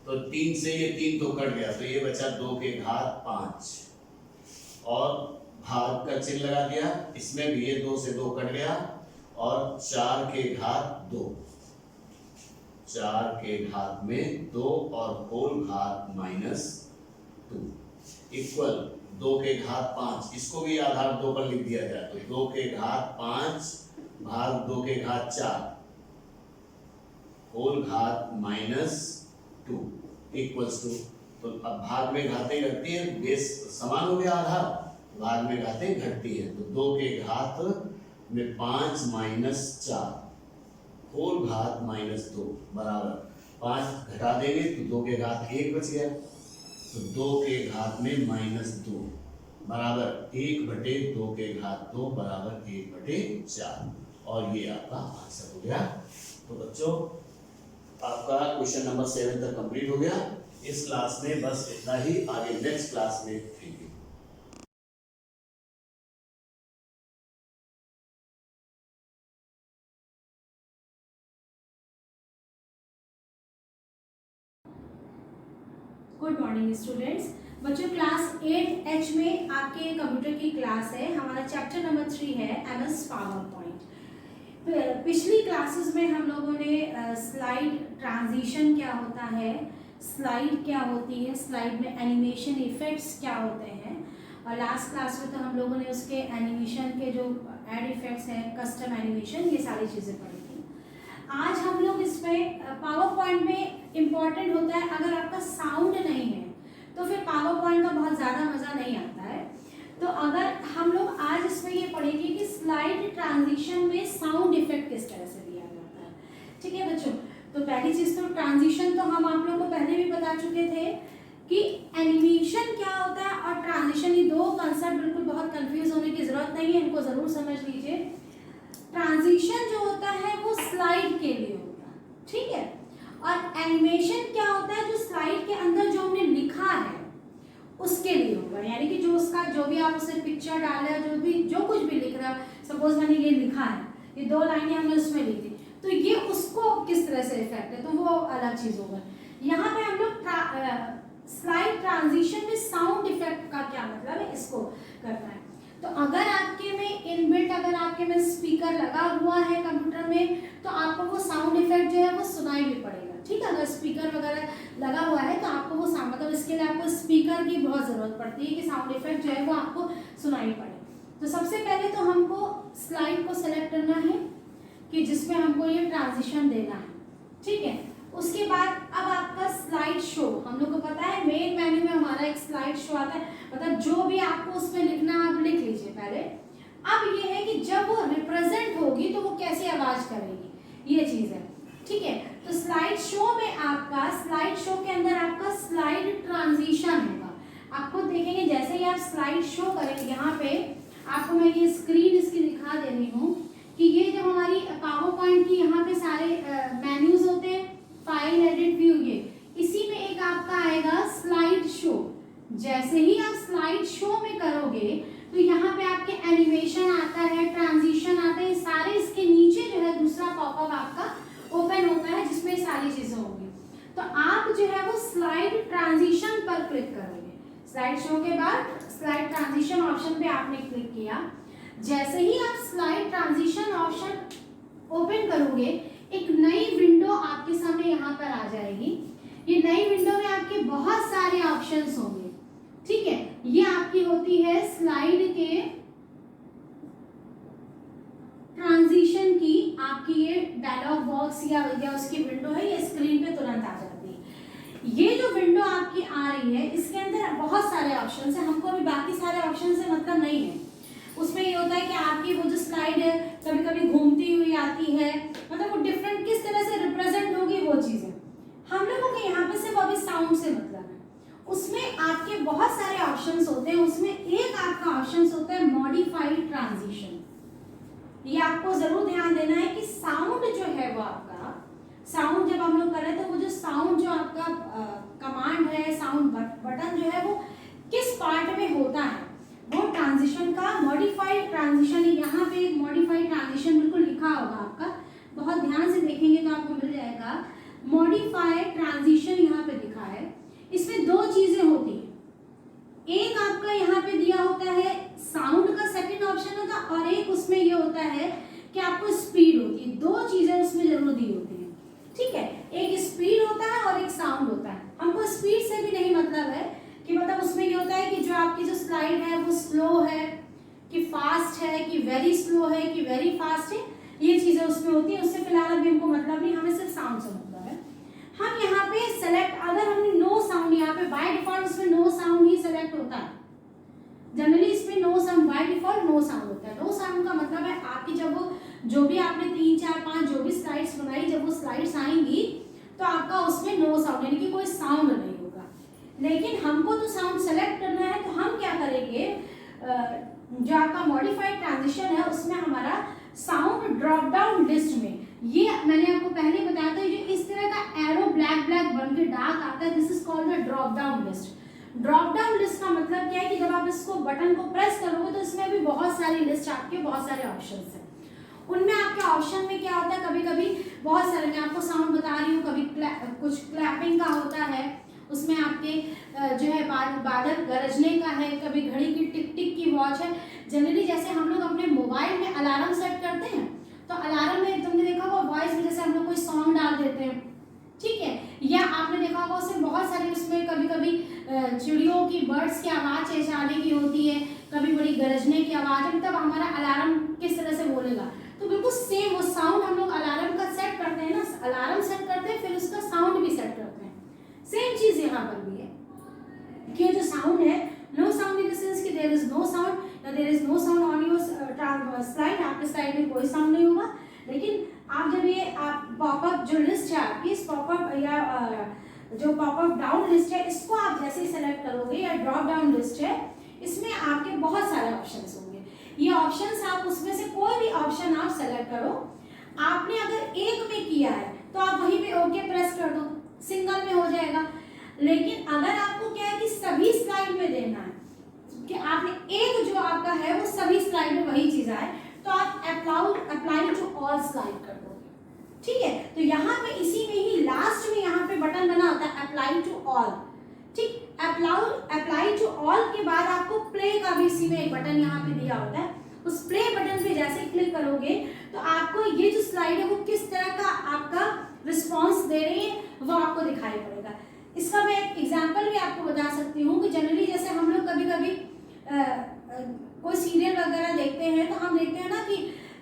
तो 3 से ये 3 तो कट गया, तो ये बचा 2 के घात 5 और भाग का चिन्ह लगा दिया, इसमें भी ये 2 से 2 कट गया और 4 के घात 2, 4 के घात में 2 और होल घात -2 इक्वल 2 के घात 5, इसको भी आधार 2 पर लिख दिया जाए तो 2 के घात 5 भाग 2 के घात 4 होल घात -2 इक्वल्स टू, तो अब भाग में घातें घटती है, बेस समान हो गया आधार, भाग में घातें घटती है, तो 2 के घात में 5 - 4 होल घात -2 बराबर 5 घटा देंगे तो 2 के घात 1 बच गया, तो 2 के घात में -2 बराबर 1/2 के घात 2 बराबर 1/4 और ये आपका आंसर हो गया। तो बच्चों आपका क्वेश्चन नंबर 7 तक कंप्लीट हो गया। इस क्लास में बस इतना ही, आगे नेक्स्ट क्लास में thank you. Good morning students. बच्चों क्लास 8H में आपके कंप्यूटर की क्लास है, हमारा चैप्टर नंबर 3 है MS पावर पॉइंट। पिछली क्लासेस में हम लोगों ने स्लाइड ट्रांजिशन क्या होता है, स्लाइड क्या होती है, स्लाइड में एनिमेशन इफेक्ट्स क्या होते हैं, और लास्ट क्लास में तो हम लोगों ने उसके एनिमेशन के जो एड इफेक्ट्स हैं, कस्टम एनिमेशन, ये सारी चीज़ें पढ़ी थी। आज हम लोग इसमें पावर पॉइंट में इम्पॉर्टेंट होता है, अगर आपका साउंड नहीं है तो फिर पावर पॉइंट का बहुत ज़्यादा मज़ा नहीं आता है। तो अगर हम लोग आज इसमें ये पढ़ेंगे कि स्लाइड ट्रांजिशन में साउंड इफेक्ट किस तरह से दिया जाता है। ठीक है बच्चों, तो पहली चीज़ तो ट्रांजिशन तो हम आप लोगों को पहले भी बता चुके थे कि एनिमेशन क्या होता है और ट्रांजिशन, ये दो कंसेप्ट बिल्कुल बहुत कंफ्यूज होने की ज़रूरत नहीं है, इनको ज़रूर समझ लीजिए। ट्रांजिशन जो होता है वो स्लाइड के लिए होता है, ठीक है, और एनिमेशन क्या होता है, जो स्लाइड के अंदर जो हमने लिखा है उसके लिए होगा, यानी कि जो उसका जो भी आप उसे पिक्चर डाले, जो कुछ भी लिख रहा है, सपोज मैंने ये लिखा है, ये 2 लाइनें हमने उसमें लिखी, तो ये उसको किस तरह से इफेक्ट है, तो वो अलग चीज़ होगा। यहाँ पे हम लोग स्लाइड ट्रांजिशन में साउंड इफेक्ट का क्या मतलब है, इसको करना है। तो अगर आपके में इनबिल्ट, अगर आपके में स्पीकर लगा हुआ है कंप्यूटर में, तो आपको वो साउंड इफेक्ट जो है वो सुनाई भी पड़ेगा। ठीक है, अगर स्पीकर वगैरह लगा हुआ है तो आपको वो साउंड, मतलब इसके लिए आपको स्पीकर की बहुत ज़रूरत पड़ती है कि साउंड इफेक्ट जो है वो आपको सुनाई पड़े। तो सबसे पहले तो हमको स्लाइड को सेलेक्ट करना है कि जिसमें हमको ये ट्रांजिशन देना है। ठीक है, उसके बाद अब आपका स्लाइड शो, हम लोग को पता है मेन मेन्यू में हमारा एक स्लाइड शो आता है, मतलब जो भी आपको उसमें लिखना आप लिख लीजिए पहले। अब ये है कि जब वो रिप्रेजेंट होगी तो वो कैसी आवाज़ करेगी, ये चीज़ है। ठीक है, तो स्लाइड शो में आपका, स्लाइड शो के अंदर आपका स्लाइड ट्रांजिशन होगा। आपको देखेंगे जैसे ही आप स्लाइड शो करेंगे, यहाँ पे आपको मैं ये स्क्रीन इसकी दिखा दे रही हूँ कि ये जब हमारी पावर पॉइंट की यहाँ पे सारे मेन्यूज होते हैं, जैसे ही आप स्लाइड शो में करोगे तो यहाँ पे आपके एनिमेशन आता है, ट्रांजिशन आता है, सारे इसके नीचे जो है दूसरा पॉपअप आपका ओपन होता है जिसमें सारी चीजें होंगी। तो आप जो है वो स्लाइड ट्रांजिशन पर क्लिक करोगे। स्लाइड शो के बाद स्लाइड ट्रांजिशन ऑप्शन पे आपने क्लिक किया। जैसे ही आप स्लाइड ट्रांजिशन ऑप्शन ओपन करोगे एक नई विंडो आपके सामने यहाँ पर आ जाएगी। ये नई विंडो में आपके बहुत सारे ऑप्शंस होंगे, ठीक है। ये आपकी होती है स्लाइड के ट्रांजिशन की आपकी ये डायलॉग बॉक्स या उसकी विंडो है, ये स्क्रीन पे तुरंत आ जाती है। ये जो विंडो आपकी आ रही है इसके अंदर बहुत सारे ऑप्शंस हैं, हमको अभी बाकी सारे ऑप्शन से मतलब नहीं है। उसमें ये होता है कि आपकी वो जो स्लाइड है कभी कभी घूमती हुई आती है, मतलब वो डिफरेंट किस तरह से रिप्रेजेंट होगी वो चीजें। हम लोगों के यहाँ पे सिर्फ अभी साउंड से मतलब है। उसमें आपके बहुत सारे ऑप्शंस होते हैं, उसमें एक आपका ऑप्शंस होता है मॉडिफाइड ट्रांजिशन। ये आपको जरूर ध्यान देना है कि साउंड जो है वो आपका साउंड जब हम लोग कर रहे हैं तो वो जो साउंड जो आपका कमांड है, साउंड बटन जो है वो किस पार्ट में होता है, वो ट्रांजिशन का मॉडिफाइड ट्रांजिशन। यहाँ पे एक मॉडिफाइड ट्रांजिशन बिल्कुल लिखा होगा आपका, बहुत ध्यान से देखेंगे तो आपको मिल जाएगा मॉडिफाइड ट्रांजिशन यहाँ पे लिखा है। इसमें दो चीजें होती हैं, एक आपका यहाँ पे दिया होता है साउंड का सेकंड ऑप्शन होता है और एक उसमें ये होता है कि आपको स्पीड होती है। दो चीजें उसमें जरूर दी होती है, ठीक है। एक स्पीड होता है और एक साउंड होता है। हमको स्पीड से भी नहीं मतलब है कि मतलब उसमें ये होता है कि जो आपकी जो स्लाइड है वो स्लो है कि फास्ट है कि वेरी स्लो है कि वेरी फास्ट है, ये चीजें उसमें होती है। उससे फिलहाल अभी हमको मतलब नहीं, हमें सिर्फ साउंड से मतलब है। हम यहाँ पे सेलेक्ट, अगर हमने नो साउंड, यहाँ पे बाय डिफॉल्ट उसमें नो साउंड ही सेलेक्ट होता है। जनरली इसमें no sound, by default no sound होता है। नो साउंड का मतलब है आपकी जब वो जो भी आपने 3 4 5 जो भी स्लाइड्स बनाई, जब वो स्लाइड्स आएंगी तो आपका उसमें नो साउंड यानी कि कोई साउंड नहीं होगा। लेकिन हमको तो साउंड सेलेक्ट करना है, तो हम क्या करेंगे, जो आपका मॉडिफाइड ट्रांजिशन है उसमें हमारा साउंड ड्रॉप डाउन लिस्ट में, ये मैंने आपको पहले बताया था, जो इस तरह का एरो ब्लैक ब्लैक बन के डार्क आता है, this is called the drop down list. Drop down list का मतलब क्या है कि जब आप इसको बटन को प्रेस करोगे तो इसमें भी बहुत सारी लिस्ट, आपके बहुत सारे ऑप्शंस हैं। उनमें आपके ऑप्शन में क्या होता है, कभी कभी बहुत सारे, मैं आपको साउंड बता रही हूँ, कभी कुछ क्लैपिंग का होता है, उसमें आपके जो है बादल गरजने का है, कभी घड़ी की टिक टिक की वॉच है। जनरली जैसे हम लोग अपने मोबाइल में अलार्म सेट करते हैं तो अलार्म में तुमने देखा होगा वॉइस में जैसे हम लोग कोई सॉन्ग डाल देते हैं, ठीक है, या आपने देखा होगा उसमें बहुत सारी, उसमें कभी कभी चिड़ियों की, बर्ड्स की आवाज़ चहचहाने की होती है, कभी बड़ी गरजने की आवाज़ है, तब हमारा अलार्म किस तरह से बोलेगा। तो बिल्कुल सेम वो साउंड हम लोग अलार्म का सेट करते हैं ना, अलार्म सेट करते हैं फिर उसका साउंड भी सेट करते हैं। सेम चीज़ यहाँ पर भी है कि जो साउंड है, no sound in the sense कि देयर इज नो साउंड या there is no sound on your slide, आपके स्लाइड में कोई साउंड नहीं होगा। लेकिन आप जब ये आप पॉपअप जो लिस्ट है आपकी, इस पॉपअप या जो पॉपअप डाउन लिस्ट है, इसको आप जैसे ही सेलेक्ट करोगे, या ड्रॉप डाउन लिस्ट है, इसमें आपके बहुत सारे ऑप्शंस होंगे। ये ऑप्शंस आप उसमें से कोई भी ऑप्शन आप सेलेक्ट करो। आपने अगर एक में किया है तो आप वहीं पे ओके प्रेस कर दो, सिंगल में हो जाएगा। लेकिन अगर आपको क्या है कि सभी स्लाइड में देना है कि आपने एक जो आपका है वो सभी स्लाइड में वही चीज आए, तो आप अप्लाई टू ऑल स्लाइड कर दोगे, ठीक है। तो यहाँ पे इसी में ही लास्ट में यहाँ पे बटन बना होता है अप्लाई टू ऑल, ठीक। अप्लाई टू ऑल के बाद आपको प्ले का भी इसी में एक बटन यहाँ पे दिया होता है। उस प्ले बटन पे जैसे क्लिक करोगे तो आपको ये जो स्लाइड है वो किस तरह का आपका रिस्पॉन्स दे रही है वो आपको दिखाई पड़ेगा। इसका मैं एक एग्जाम्पल भी आपको बता सकती हूँ कि जनरली जैसे हम लोग कभी कभी कोई सीरियल वगैरह देखते हैं तो हम देखते हैं ना कि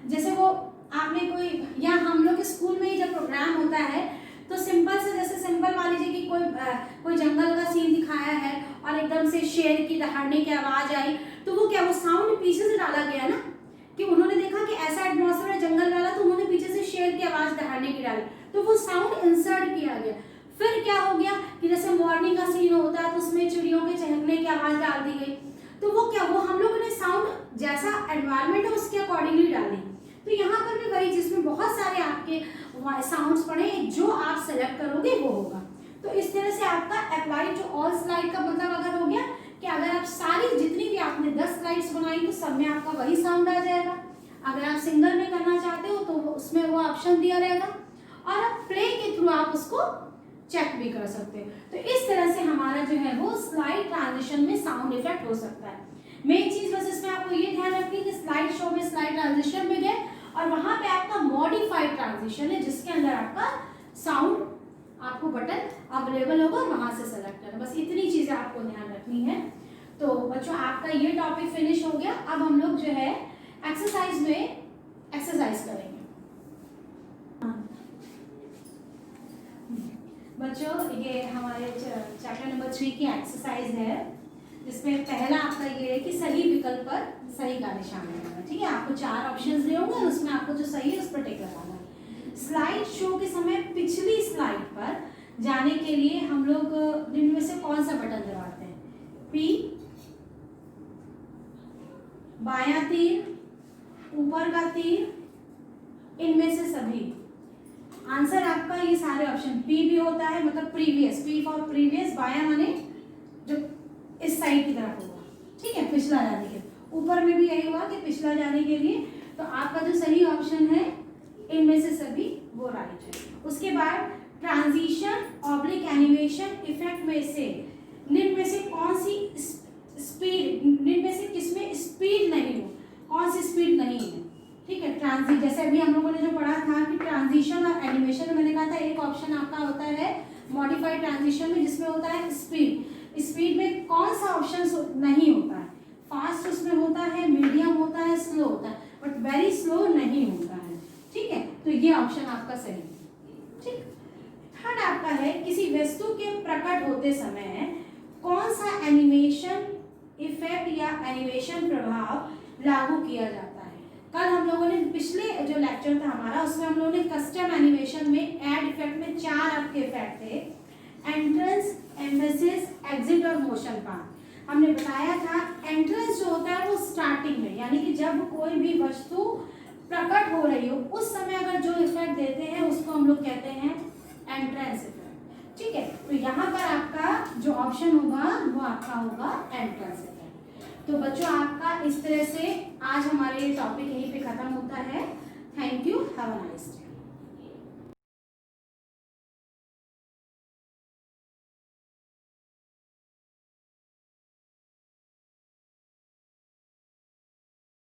जैसे वो आपने कोई, या हम लोग स्कूल में ही जब प्रोग्राम होता है तो सिंपल से, जैसे सिंपल मान लीजिए कि कोई जंगल का सीन दिखाया है और एकदम से शेर की दहाड़ने की आवाज आई, तो वो क्या, वो साउंड पीछे से डाला गया ना, कि उन्होंने देखा कि ऐसा एटमॉस्फेयर है जंगल वाला, तो उन्होंने पीछे से शेर की आवाज दहाड़ने की डाली, तो वो साउंड इंसर्ट किया गया। फिर क्या हो गया कि जैसे मॉर्निंग का सीन होता है तो उसमें चिड़ियों के चहकने की आवाज डाल दी गई, तो वो क्या, वो हम लोगों ने साउंड जैसा एनवायरनमेंट है उसके अकॉर्डिंगली डाली। तो यहाँ पर भी वही, जिसमें बहुत सारे आपके साउंड्स पड़े, जो आप सेलेक्ट करोगे वो होगा। तो इस तरह से आपका अप्लाई टू ऑल स्लाइड का मतलब अगर हो गया कि अगर आप सारी जितनी भी आपने 10 स्लाइड्स बनाई तो सब में आपका वही साउंड आ जाएगा। अगर आप सिंगल में करना चाहते हो तो उसमें वो ऑप्शन दिया रहेगा, और आप प्ले के थ्रू आप उसको चेक भी कर सकते हो। तो इस तरह से हमारा जो है वो स्लाइड ट्रांजिशन में साउंड इफेक्ट हो सकता है। मेन चीज बस इसमें आपको ये ध्यान रखनी है कि स्लाइड शो में स्लाइड ट्रांजिशन में गए और वहां पे आपका मॉडिफाइड ट्रांजिशन है जिसके अंदर आपका साउंड आपको बटन अवेलेबल होगा और वहां से सेलेक्ट करना। बस इतनी चीजें आपको ध्यान रखनी है। तो बच्चों आपका ये टॉपिक फिनिश हो गया। अब हम लोग जो है एक्सरसाइज में एक्सरसाइज करेंगे। बच्चों ये हमारे चैप्टर नंबर 3 की एक्सरसाइज है, जिसमें पहला आपका ये है कि सही विकल्प पर सही का निशान लगाना। ठीक है, आपको 4 ऑप्शंस दिए होंगे और उसमें आपको जो सही है उस पर टिक लगाना है। स्लाइड शो के समय पिछली स्लाइड पर जाने के लिए हम लोग इनमें से कौन सा बटन दबाते हैं? पी, बायां तीर, ऊपर का तीर, इनमें से सभी। आंसर आपका ये सारे ऑप्शन पी भी होता है, मतलब प्रीवियस, पी फॉर प्रीवियस, बायां माने जो इस साइड की तरफ होगा। ठीक है, पिछला जाने के लिए। ऊपर में भी यही हुआ कि पिछला जाने के लिए। तो आपका जो सही ऑप्शन है इनमें से सभी वो राइट है। उसके बाद ट्रांजिशन ऑब्लिक एनिमेशन इफेक्ट में से निम्न में से कौन सी स्पीड, निम्न में से किसमें स्पीड नहीं हो, कौन सी स्पीड नहीं है? ठीक है, ट्रांजिशन जैसे अभी हम लोगों ने जो पढ़ा था कि ट्रांजिशन और एनिमेशन में मैंने कहा था एक ऑप्शन आपका होता है मॉडिफाइड ट्रांजिशन में जिसमें होता है स्पीड। स्पीड में कौन सा ऑप्शन नहीं होता है? फास्ट उसमें होता है, मीडियम होता है, स्लो होता है, बट वेरी स्लो नहीं होता है। ठीक है, तो ये ऑप्शन आपका सही है। ठीक, थर्ड आपका है किसी वस्तु के प्रकट होते समय कौन सा एनिमेशन इफेक्ट या एनिमेशन प्रभाव लागू किया जाता है? कल हम लोगों ने पिछले जो लेक्चर था हमारा उसमें हम लोगों ने कस्टम एनिमेशन में एड इफेक्ट में 4 आपके इफेक्ट थे, एंट्रेंस, एम्फेसिस, एग्जिट और मोशन पाथ। हमने बताया था एंट्रेंस जो होता है वो स्टार्टिंग में, यानी कि जब कोई भी वस्तु प्रकट हो रही हो उस समय अगर जो इफेक्ट देते हैं उसको हम लोग कहते हैं एंट्रेंस इफेक्ट। ठीक है, तो यहाँ पर आपका जो ऑप्शन होगा वो आपका होगा एंट्रेंस इफेक्ट। तो बच्चों आपका इस तरह से आज हमारे टॉपिक यहीं पे खत्म होता है। Thank you, have a nice day.